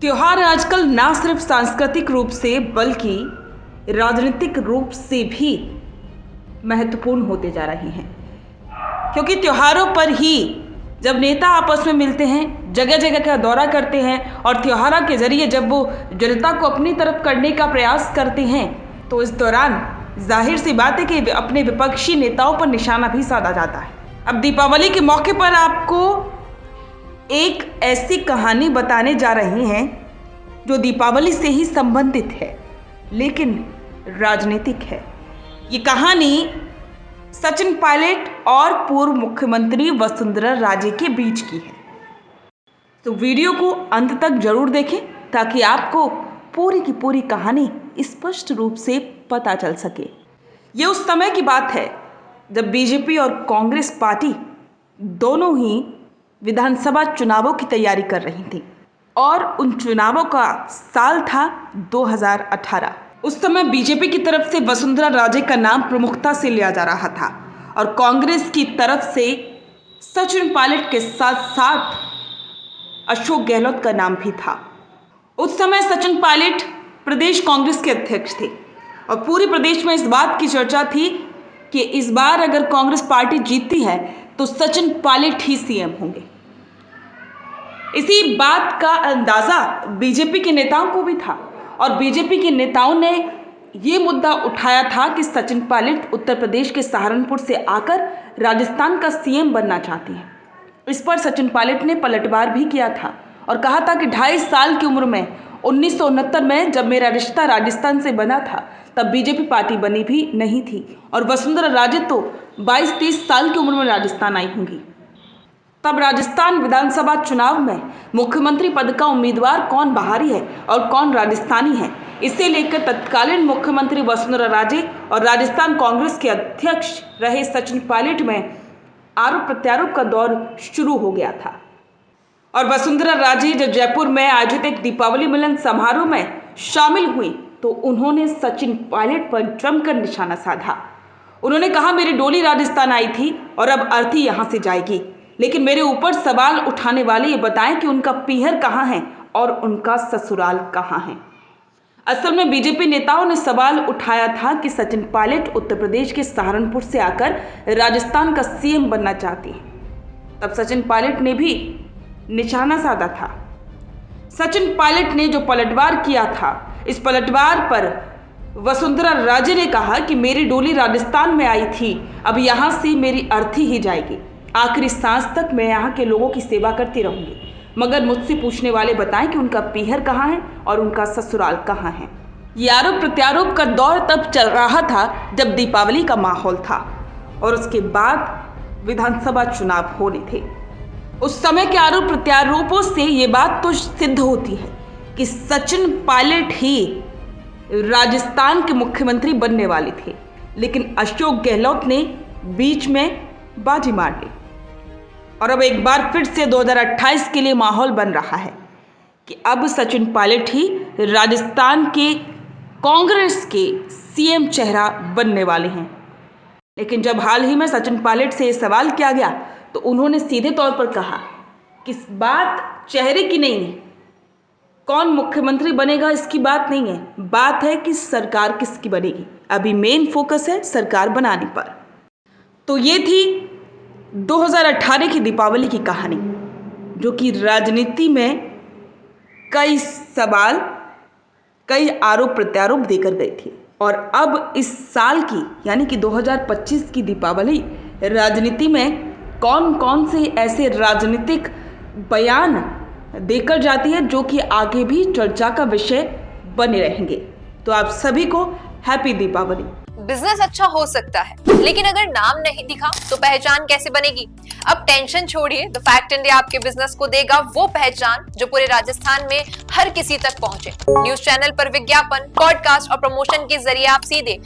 त्योहार आजकल ना सिर्फ सांस्कृतिक रूप से बल्कि राजनीतिक रूप से भी महत्वपूर्ण होते जा रहे हैं, क्योंकि त्योहारों पर ही जब नेता आपस में मिलते हैं, जगह जगह का दौरा करते हैं और त्योहारों के जरिए जब वो जनता को अपनी तरफ करने का प्रयास करते हैं, तो इस दौरान जाहिर सी बात है कि अपने विपक्षी नेताओं पर निशाना भी साधा जाता है। अब दीपावली के मौके पर आपको एक ऐसी कहानी बताने जा रहे हैं जो दीपावली से ही संबंधित है, लेकिन राजनीतिक है। ये कहानी सचिन पायलट और पूर्व मुख्यमंत्री वसुंधरा राजे के बीच की है। तो वीडियो को अंत तक जरूर देखें ताकि आपको पूरी की पूरी कहानी स्पष्ट रूप से पता चल सके। ये उस समय की बात है जब बीजेपी और कांग्रेस पार्टी दोनों ही विधानसभा चुनावों की तैयारी कर रही थी और उन चुनावों का साल था 2018। उस समय बीजेपी की तरफ से वसुंधरा राजे का नाम प्रमुखता से लिया जा रहा था और कांग्रेस की तरफ से सचिन पायलट के साथ साथ अशोक गहलोत का नाम भी था। उस समय सचिन पायलट प्रदेश कांग्रेस के अध्यक्ष थे और पूरे प्रदेश में इस बात की चर्चा थी कि इस बार अगर कांग्रेस पार्टी जीतती है तो सचिन पायलट ही सीएम होंगे। इसी बात का अंदाजा बीजेपी के नेताओं को भी था और बीजेपी के नेताओं ने ये मुद्दा उठाया था कि सचिन पायलट उत्तर प्रदेश के सहारनपुर से आकर राजस्थान का सीएम बनना चाहती हैं। इस पर सचिन पायलट ने पलटवार भी किया था और कहा था कि 2.5 साल की उम्र में 1969 में जब मेरा रिश्ता राजस्थान से बना था तब बीजेपी पार्टी बनी भी नहीं थी और वसुंधरा राजे तो 22-23 साल की उम्र में राजस्थान आई होंगी। तब राजस्थान विधानसभा चुनाव में मुख्यमंत्री पद का उम्मीदवार कौन बाहरी है और कौन राजस्थानी है, इसे लेकर तत्कालीन मुख्यमंत्री वसुंधरा राजे और राजस्थान कांग्रेस के अध्यक्ष रहे सचिन पायलट में आरोप प्रत्यारोप का दौर शुरू हो गया था। और वसुंधरा राजे जब जयपुर में आयोजित एक दीपावली मिलन समारोह में शामिल हुई तो उन्होंने सचिन पायलट पर जमकर निशाना साधा। उन्होंने कहा, मेरी डोली राजस्थान आई थी और अब अर्थी यहाँ से जाएगी, लेकिन मेरे ऊपर सवाल उठाने वाले ये बताएं कि उनका पीहर कहाँ है और उनका ससुराल कहाँ है। असल में बीजेपी नेताओं ने सवाल उठाया था कि सचिन पायलट उत्तर प्रदेश के सहारनपुर से आकर राजस्थान का सीएम बनना चाहती है। तब सचिन पायलट ने भी निशाना साधा था। सचिन पायलट ने जो पलटवार किया था, इस पलटवार पर वसुंधरा राजे ने कहा कि मेरी डोली राजस्थान में आई थी, अब यहाँ से मेरी अर्थी ही जाएगी, आखिरी सांस तक मैं यहाँ के लोगों की सेवा करती रहूंगी, मगर मुझसे पूछने वाले बताएं कि उनका पीहर कहाँ है और उनका ससुराल कहाँ है। ये आरोप प्रत्यारोप का दौर तब चल रहा था जब दीपावली का माहौल था और उसके बाद विधानसभा चुनाव होने थे। उस समय के आरोप प्रत्यारोपों से ये बात तो सिद्ध होती है कि सचिन पायलट ही राजस्थान के मुख्यमंत्री बनने वाले थे, लेकिन अशोक गहलोत ने बीच में बाजी मार ली और अब एक बार फिर से 2028 के लिए माहौल बन रहा है कि अब सचिन पायलट ही राजस्थान के कांग्रेस के सीएम चेहरा बनने वाले हैं। लेकिन जब हाल ही में सचिन पायलट से ये सवाल किया गया तो उन्होंने सीधे तौर पर कहा कि इस बात चेहरे की नहीं है, कौन मुख्यमंत्री बनेगा इसकी बात नहीं है, बात है कि सरकार किसकी बनेगी। अभी मेन फोकस है सरकार बनाने पर। तो ये थी 2018 की दीपावली की कहानी, जो कि राजनीति में कई सवाल, कई आरोप प्रत्यारोप देकर गई थी। और अब इस साल की यानी कि 2025 की दीपावली राजनीति में कौन कौन से ऐसे राजनीतिक बयान देकर जाती है जो कि आगे भी चर्चा का विषय बने रहेंगे। तो आप सभी को हैप्पी दीपावली। बिजनेस अच्छा हो सकता है, लेकिन अगर नाम नहीं दिखा तो पहचान कैसे बनेगी? अब टेंशन छोड़िए, द फैक्ट इंडिया आपके बिजनेस को देगा वो पहचान जो पूरे राजस्थान में हर किसी तक पहुंचे। न्यूज चैनल पर विज्ञापन, पॉडकास्ट और प्रमोशन के जरिए आप सीधे